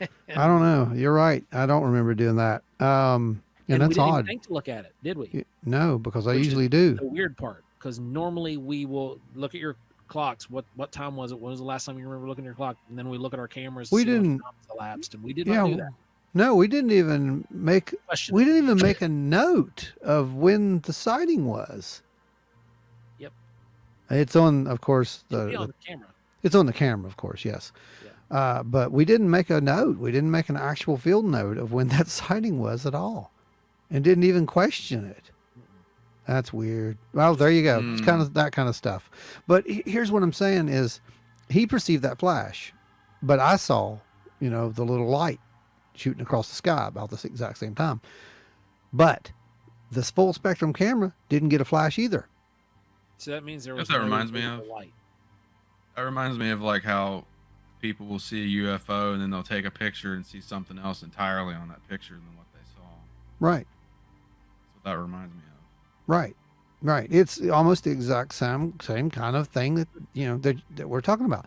I don't know. You're right. I don't remember doing that. And we that's didn't even odd. think to look at it, did we? No, because I Which is usually do. The weird part, because normally we will look at your clocks. What time was it? When was the last time you remember looking at your clock? And then we look at our cameras. To We see how much didn't- time has elapsed, and we did Yeah. not do that. No, we didn't even make. Question. We didn't even make a note of when the sighting was. Yep. It's on, of course, It'd be the on the camera. it's on the camera, of course, yes. But we didn't make a note. We didn't make an actual field note of when that sighting was at all, and didn't even question it. That's weird. Well, there you go. It's kind of that kind of stuff. But here's what I'm saying is, he perceived that flash, but I saw, you know, the little light shooting across the sky about the exact same time. But this full spectrum camera didn't get a flash either. So that means there That's was what no reminds me visible of. light. That reminds me of like how people will see a UFO and then they'll take a picture and see something else entirely on that picture than what they saw. Right. That's what that reminds me of. Right. Right. It's almost the exact same kind of thing that, you know, that we're talking about.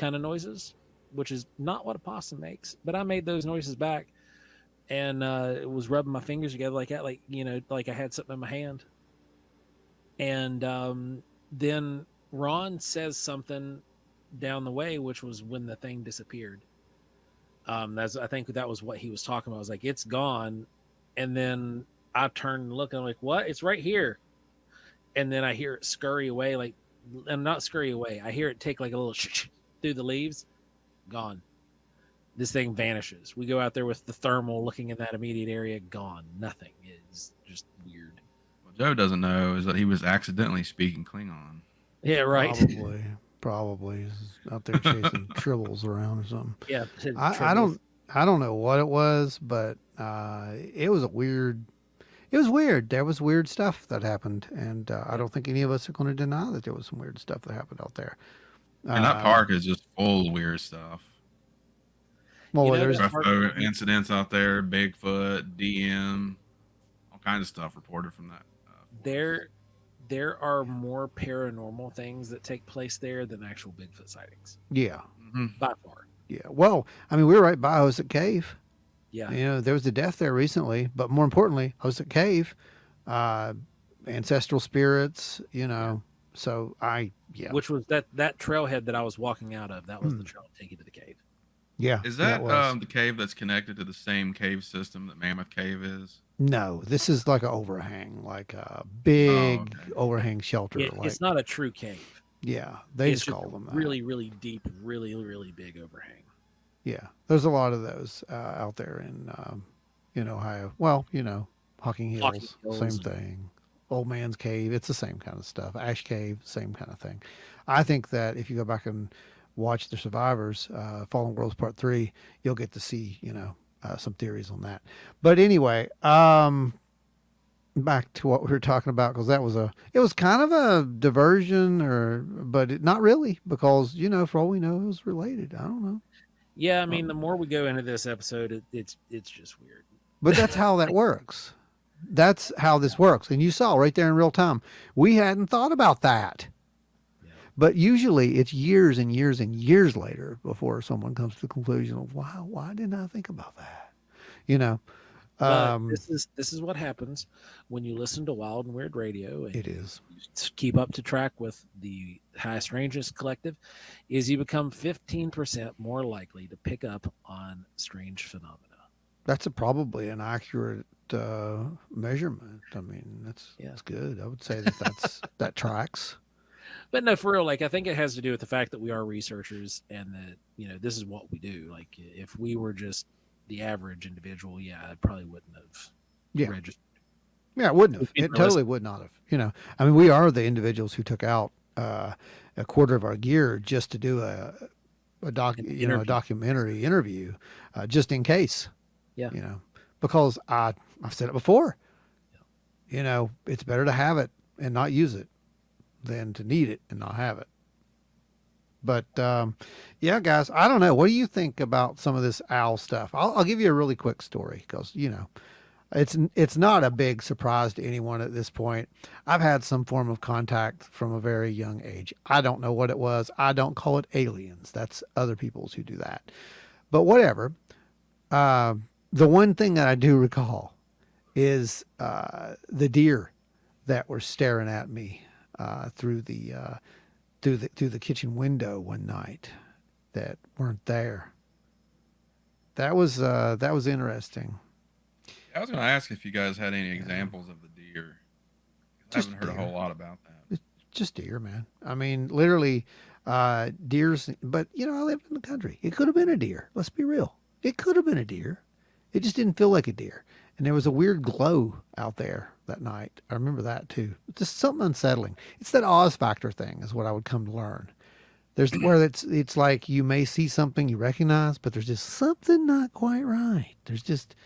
kind of noises, which is not what a possum makes. But I made those noises back, and it was rubbing my fingers together like that, like like I had something in my hand. And then Ron says something down the way, which was when the thing disappeared. I think that was what he was talking about. I was like, it's gone. And then I turned and look, and I'm like, what? It's right here. And then I hear it scurry away, like, and not scurry away. I hear it take like a little through the leaves. Gone. This thing vanishes. We go out there with the thermal looking in that immediate area. Gone. Nothing. It's just weird. What Joe doesn't know is that he was accidentally speaking Klingon. Yeah, right. Probably he's out there chasing tribbles around or something. Yeah. I don't know what it was, but it was weird. It was weird. There was weird stuff that happened, and I don't think any of us are going to deny that there was some weird stuff that happened out there. And that park is just full of weird stuff. Well, there's UFO incidents out there, Bigfoot, DM, all kinds of stuff reported from that. There are more paranormal things that take place there than actual Bigfoot sightings. Yeah. Mm-hmm. By far. Yeah. Well, I mean, we were right by Hosek Cave. Yeah. There was a death there recently, but more importantly, Hosek Cave, ancestral spirits, so Which was that trailhead that I was walking out of. That was the trail taking to the cave. Yeah. Is that the cave that's connected to the same cave system that Mammoth Cave is? No, this is like an overhang, like a big overhang shelter. It's not a true cave. Yeah, they just call them that. Really, really deep, really, really big overhang. Yeah, there's a lot of those out there in Ohio. Well, Hocking Hills, same thing. Old Man's Cave, it's the same kind of stuff. Ash Cave, same kind of thing. I think that if you go back and watch The Survivors, Fallen Worlds Part 3, you'll get to see, some theories on that. But anyway, back to what we were talking about, because it was kind of a diversion, but not really, because, for all we know, it was related. I don't know. Yeah, I mean, the more we go into this episode, it's just weird. But that's how that works. That's how this works. And you saw right there in real time. We hadn't thought about that. Yeah. But usually it's years and years and years later before someone comes to the conclusion of, wow, why didn't I think about that? This is what happens when you listen to Wild and Weird Radio. And it is. Keep up to track with the High Strangeness Collective, is you become 15% more likely to pick up on strange phenomena. That's probably an accurate measurement. I mean, that's good. I would say that tracks. But no, for real, like, I think it has to do with the fact that we are researchers and that, this is what we do. Like, if we were just the average individual, I probably wouldn't have registered. Yeah, it wouldn't have. It totally would not have. I mean, we are the individuals who took out a quarter of our gear just to do a documentary interview, just in case. Yeah. Because I've said it before. Yeah. It's better to have it and not use it than to need it and not have it. But guys, I don't know. What do you think about some of this owl stuff? I'll give you a really quick story because it's not a big surprise to anyone at this point. I've had some form of contact from a very young age. I don't know what it was. I don't call it aliens. That's other people's who do that. But whatever. The one thing that I do recall is the deer that were staring at me through the kitchen window one night that weren't there. That was interesting. I was going to ask if you guys had any examples of the deer. I haven't heard a whole lot about that. It's just deer, man. I mean, literally, deers. But I lived in the country. It could have been a deer. Let's be real. It could have been a deer. It just didn't feel like a deer. And there was a weird glow out there that night. I remember that too. Just something unsettling. It's that Oz factor thing is what I would come to learn. There's where it's like you may see something you recognize, but there's just something not quite right.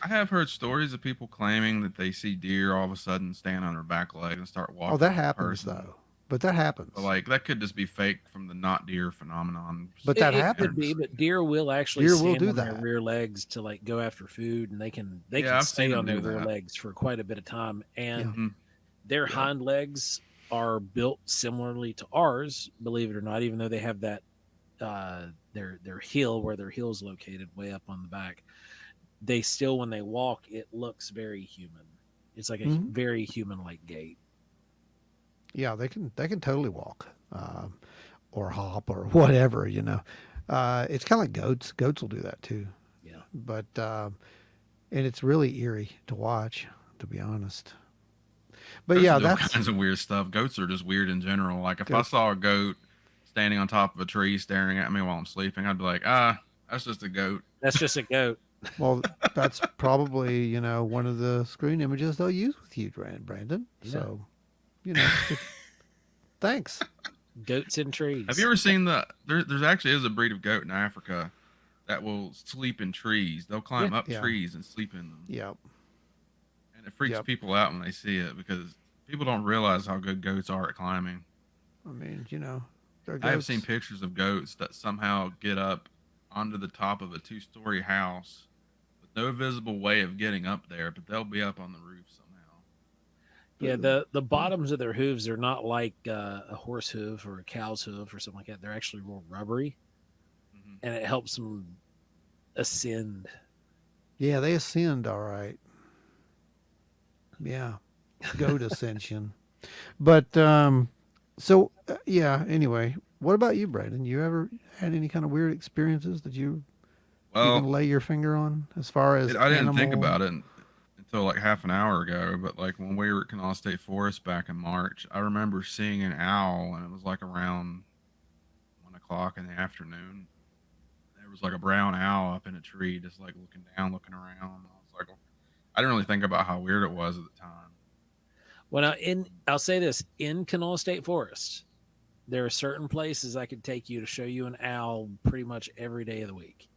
I have heard stories of people claiming that they see deer all of a sudden stand on their back leg and start walking. Oh, that happens though. But that happens. But that could just be fake from the not deer phenomenon. But that happens. It could be, but deer will actually stand on their rear legs to go after food, and they can stay on their rear legs for quite a bit of time. And their hind legs are built similarly to ours, believe it or not, even though they have that their heel, where their heel's located, way up on the back, they still, when they walk, it looks very human. It's like a Mhm. very human-like gait. Yeah, they can totally walk, or hop or whatever. It's kind of like goats. Goats will do that too. Yeah. But and it's really eerie to watch, to be honest. But Goats yeah, will do all that's kinds of weird stuff. Goats are just weird in general. Like if I goat. saw a goat standing on top of a tree staring at me while I'm sleeping, I'd be like, that's just a goat. That's just a goat. Well, that's probably one of the screen images they'll use with you, Brandon. Yeah. So, thanks. Goats in trees. Have you ever seen there's actually is a breed of goat in Africa that will sleep in trees. They'll climb up Yeah. trees and sleep in them. Yep. And it freaks Yep. people out when they see it because people don't realize how good goats are at climbing. I mean, they're I have goats. seen pictures of goats that somehow get up onto the top of a 2-story house with no visible way of getting up there, but they'll be up on the roof somehow. Yeah, the bottoms of their hooves are not like a horse hoof or a cow's hoof or something like that. They're actually more rubbery, Mm-hmm. and it helps them ascend. Yeah, they ascend all right. Yeah, goat ascension. But yeah. Anyway, what about you, Brandon? You ever had any kind of weird experiences that you can Well, lay your finger on as far as I didn't think animal? about it until like half an hour ago, but like when we were at Canal State Forest back in March, I remember seeing an owl, and it was like around 1 o'clock in the afternoon. There was like a brown owl up in a tree, just like looking down, looking around. I was like, I didn't really think about how weird it was at the time. Well, now I'll say this: in Canal State Forest, there are certain places I could take you to show you an owl pretty much every day of the week,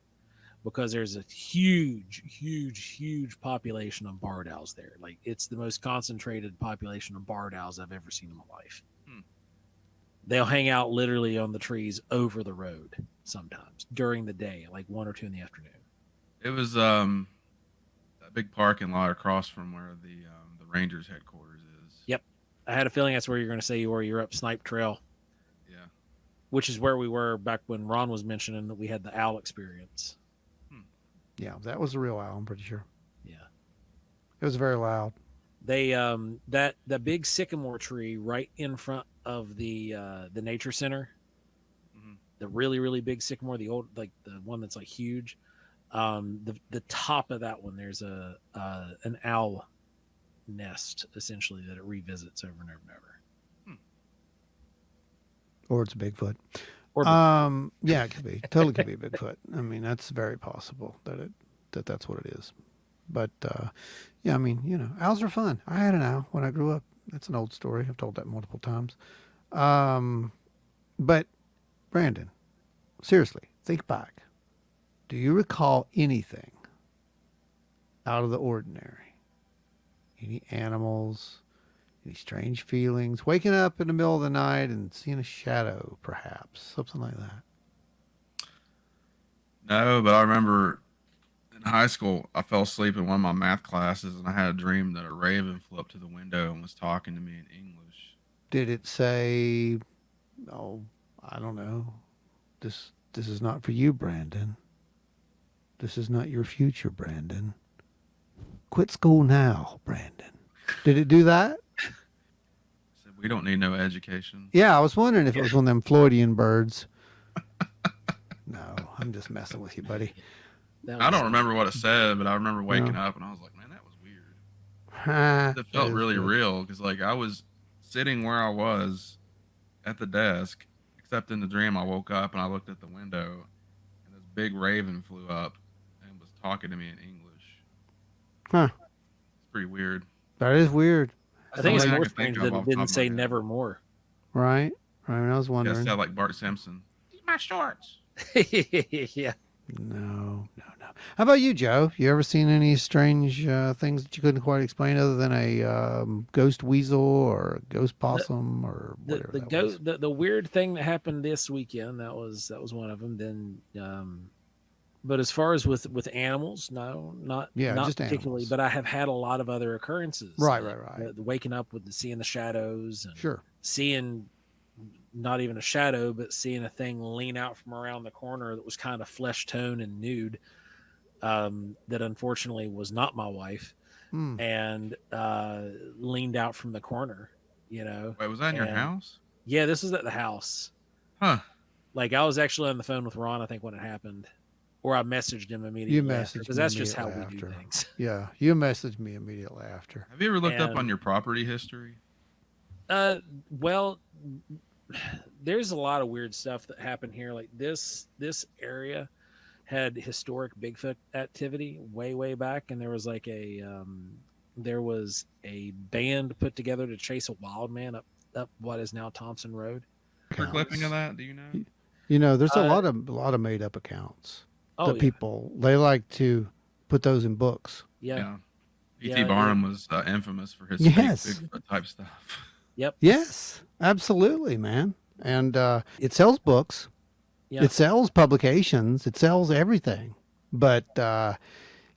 because there's a huge, huge, huge population of barred owls there. Like, it's the most concentrated population of barred owls I've ever seen in my life. Hmm. They'll hang out literally on the trees over the road sometimes during the day, like 1 or 2 in the afternoon. It was a big parking lot across from where the Rangers headquarters is. Yep. I had a feeling that's where you're going to say you were. You're up Snipe Trail, Yeah. which is where we were back when Ron was mentioning that we had the owl experience. Yeah, that was a real owl. I'm pretty sure. Yeah. It was very loud. They that the big sycamore tree right in front of the nature center, Mm-hmm. the really, really big sycamore, the old, like the one that's like huge. The top of that one, there's an owl nest essentially that it revisits over and over and over. Or it's a Bigfoot. Or Yeah, it could be. Totally could be Bigfoot. I mean, that's very possible that's what it is. But yeah, I mean, owls are fun. I had an owl when I grew up. That's an old story. I've told that multiple times. But Brandon, seriously, think back. Do you recall anything out of the ordinary? Any animals? Any strange feelings? Waking up in the middle of the night and seeing a shadow, perhaps? Something like that. No, but I remember in high school, I fell asleep in one of my math classes, and I had a dream that a raven flew up to the window and was talking to me in English. Did it say, oh, I don't know, this is not for you, Brandon. This is not your future, Brandon. Quit school now, Brandon. Did it do that? Said, we don't need no education. Yeah, I was wondering if it was one of them Floydian birds. No, I'm just messing with you, buddy. I don't remember what it said, but I remember waking up and I was like, man, that was weird. It felt really real because like I was sitting where I was at the desk, except in the dream I woke up and I looked at the window and this big raven flew up and was talking to me in English. Huh. It's pretty weird. That is weird. I think it's Something I more can think strange of that off it the top didn't of my say head. nevermore. Right? Right. I was Yeah, it wondering. sounded like Bart Simpson. Eat my shorts. Yeah. No. How about you, Joe? You ever seen any strange things that you couldn't quite explain other than a ghost weasel or a ghost possum or whatever that was? The weird thing that happened this weekend, that was one of them. Then but as far as with animals, no, not just particularly, animals. but I have had a lot of other occurrences. Right. The waking up with seeing the shadows and Sure. seeing not even a shadow, but seeing a thing lean out from around the corner that was kind of flesh tone and nude. That unfortunately was not my wife, and leaned out from the corner. You know. Wait, was that in your house? Yeah, this was at the house. Huh. Like I was actually on the phone with Ron, I think, when it happened, or I messaged him immediately after, because that's just how we do things. Yeah, you messaged me immediately after. Have you ever looked up on your property history? Well, there's a lot of weird stuff that happened here. Like this area had historic Bigfoot activity way back, and there was like a band put together to chase a wild man up what is now Thompson Road. For clipping of that, do you know? You know, there's a lot of made up accounts that people they like to put those in books. Yeah. P.T. Barnum was infamous for his Bigfoot type stuff. Yep. Yes, absolutely, man. And it sells books. Yeah. It sells publications. It sells everything. But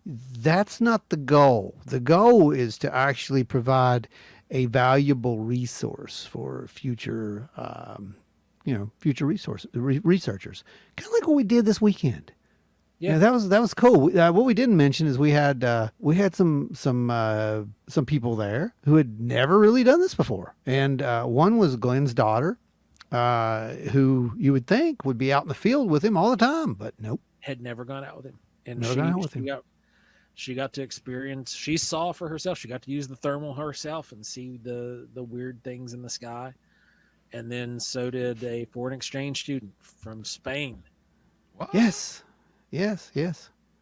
that's not the goal. The goal is to actually provide a valuable resource for future, future researchers. Kind of like what we did this weekend. Yeah, that was cool. What we didn't mention is we had some people there who had never really done this before, and one was Glenn's daughter, who you would think would be out in the field with him all the time, but nope, had never gone out with him, and she got to experience. She saw for herself. She got to use the thermal herself and see the weird things in the sky, and then so did a foreign exchange student from Spain. What? Yes,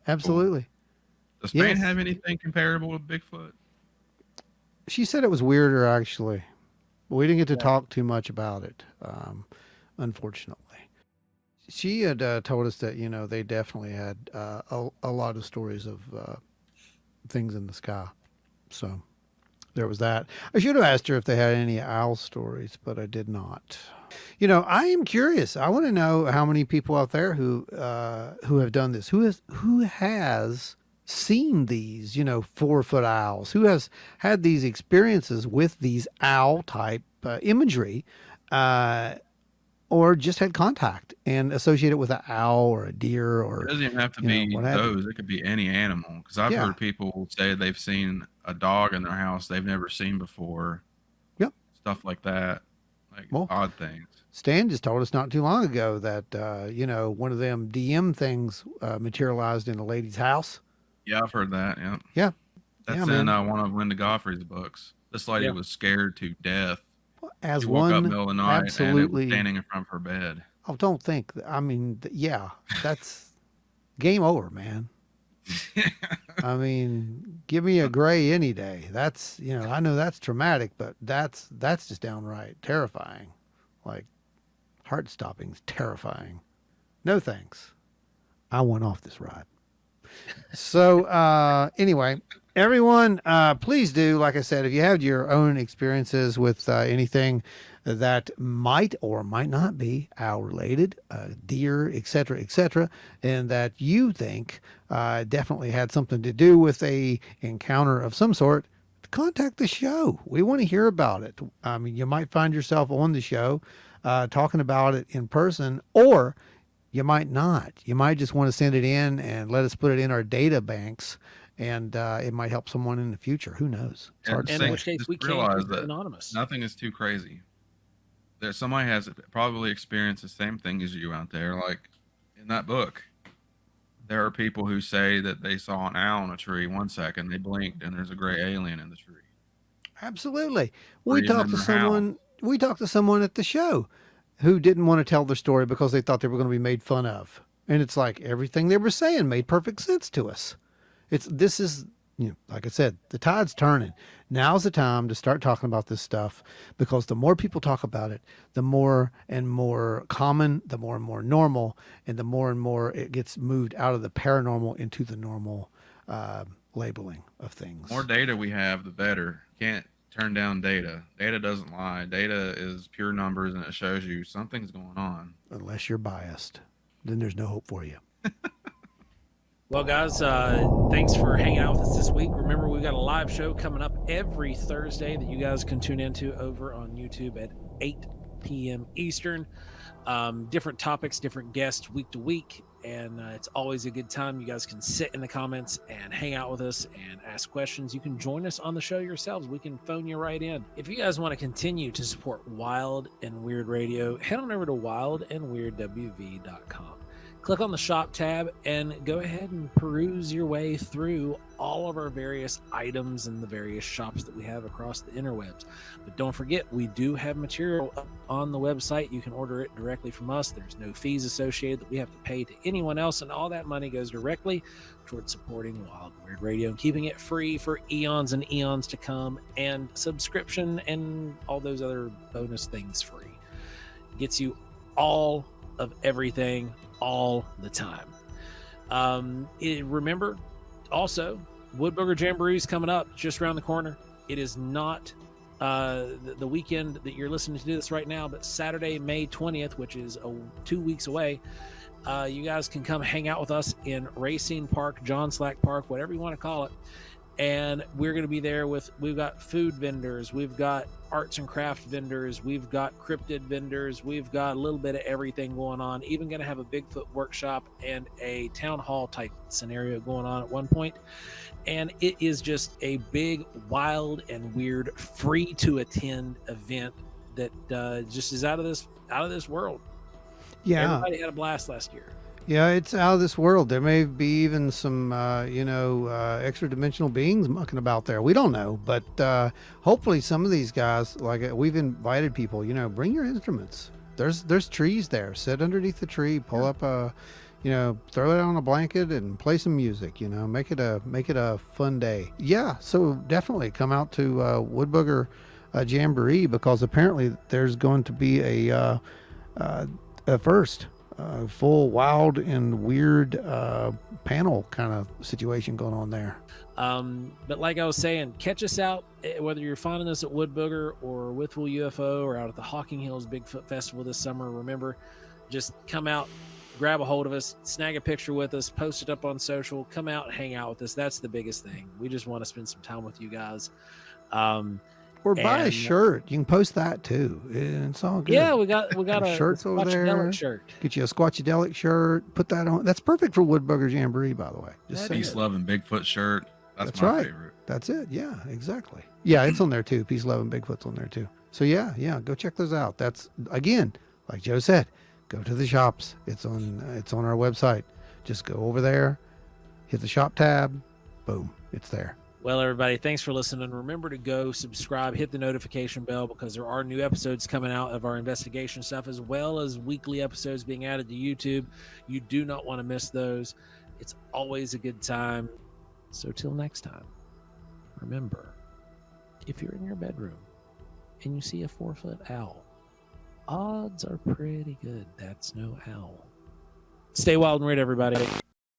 absolutely. Cool. Does Spain have anything comparable to Bigfoot? She said it was weirder, actually. But we didn't get to talk too much about it, unfortunately. She had told us that, they definitely had a lot of stories of things in the sky. So there was that. I should have asked her if they had any owl stories, but I did not. I am curious. I want to know how many people out there who have done this, who has seen these, 4-foot owls, who has had these experiences with these owl type imagery, or just had contact and associate it with an owl or a deer, or it doesn't even have to be those. It could be any animal. Because I've heard people say they've seen a dog in their house they've never seen before. Yep, stuff like that. Odd things. Stan just told us not too long ago that one of them DM things materialized in a lady's house. Yeah, I've heard that. Yeah. That's in one of Linda Godfrey's books. This lady was scared to death. As she woke up in the middle of the night absolutely, and it was standing in front of her bed. Oh, don't think. I mean, that's game over, man. I mean, give me a gray any day. That's, I know that's traumatic, but that's just downright terrifying. Like, heart-stopping, terrifying. No thanks. I went off this ride. So anyway, everyone, please do, like I said, if you have your own experiences with anything that might or might not be owl related, deer, etc., and that you think definitely had something to do with a encounter of some sort, contact the show. We want to hear about it. I mean, you might find yourself on the show talking about it in person, or you might not. You might just want to send it in and let us put it in our data banks, and it might help someone in the future. Who knows? It's hard to say. In which case, we can't keep it anonymous. Nothing is too crazy. There, somebody has probably experienced the same thing as you out there. Like in that book, there are people who say that they saw an owl in a tree 1 second, they blinked, and there's a gray alien in the tree. Absolutely. We talked to someone. We talked to someone at the show who didn't want to tell their story because they thought they were going to be made fun of. And it's like everything they were saying made perfect sense to us. This is, like I said, the tide's turning. Now's the time to start talking about this stuff, because the more people talk about it, the more and more common, the more and more normal, and the more it gets moved out of the paranormal into the normal labeling of things. The more data we have, the better. Can't turn down data. Data doesn't lie. Data is pure numbers, and it shows you something's going on. Unless you're biased, then there's no hope for you. Well, guys, thanks for hanging out with us this week. Remember, we've got a live show coming up every Thursday that you guys can tune into over on YouTube at 8 p.m. Eastern. Different topics, different guests week to week, and it's always a good time. You guys can sit in the comments and hang out with us and ask questions. You can join us on the show yourselves. We can phone you right in. If you guys want to continue to support Wild and Weird Radio, head on over to wildandweirdwv.com. Click on the shop tab and go ahead and peruse your way through all of our various items and the various shops that we have across the interwebs. But don't forget, we do have material up on the website. You can order it directly from us. There's no fees associated that we have to pay to anyone else, and all that money goes directly towards supporting Wild and Weird Radio and keeping it free for eons and eons to come, and subscription and all those other bonus things free. It gets you all of everything all the time. Remember, also, Wood Booger Jamboree is coming up just around the corner. It is not the weekend that you're listening to this right now, but Saturday, May 20th, which is 2 weeks away. You guys can come hang out with us in Racine Park, John Slack Park, whatever you want to call it. And we're going to be there we've got food vendors, we've got arts and craft vendors, we've got cryptid vendors, we've got a little bit of everything going on. Even going to have a Bigfoot workshop and a town hall type scenario going on at one point. And it is just a big, wild and weird, free to attend event that just is out of this world. Yeah. Everybody had a blast last year. Yeah, it's out of this world. There may be even some, extra dimensional beings mucking about there. We don't know, but hopefully some of these guys, like we've invited people, bring your instruments. There's trees there. Sit underneath the tree, pull up throw it on a blanket and play some music. Make it a fun day. Yeah, so definitely come out to Wood Booger Jamboree, because apparently there's going to be a first. Full wild and weird panel kind of situation going on there. But like I was saying, catch us out, whether you're finding us at Wood Booger or Withful UFO or out at the Hocking Hills Bigfoot Festival this summer. Remember, just come out, grab a hold of us, snag a picture with us, post it up on social, come out and hang out with us. That's the biggest thing. We just want to spend some time with you guys. Or buy a shirt. You can post that too. It's all good. Yeah, we got a shirts over there. Shirt. Get you a Squatchydelic shirt. Put that on. That's perfect for Wood Booger Jamboree, by the way. Just Peace, love, and Bigfoot shirt. That's my right. Favorite. That's it. Yeah, exactly. Yeah, it's on there too. Peace, love, and Bigfoot's on there too. So yeah, go check those out. That's, again, like Joe said, go to the shops. It's on our website. Just go over there, hit the shop tab, boom, it's there. Well, everybody, thanks for listening. Remember to go subscribe, hit the notification bell, because there are new episodes coming out of our investigation stuff, as well as weekly episodes being added to YouTube. You do not want to miss those. It's always a good time. So till next time, remember, if you're in your bedroom and you see a 4-foot owl, odds are pretty good that's no owl. Stay wild and weird, everybody.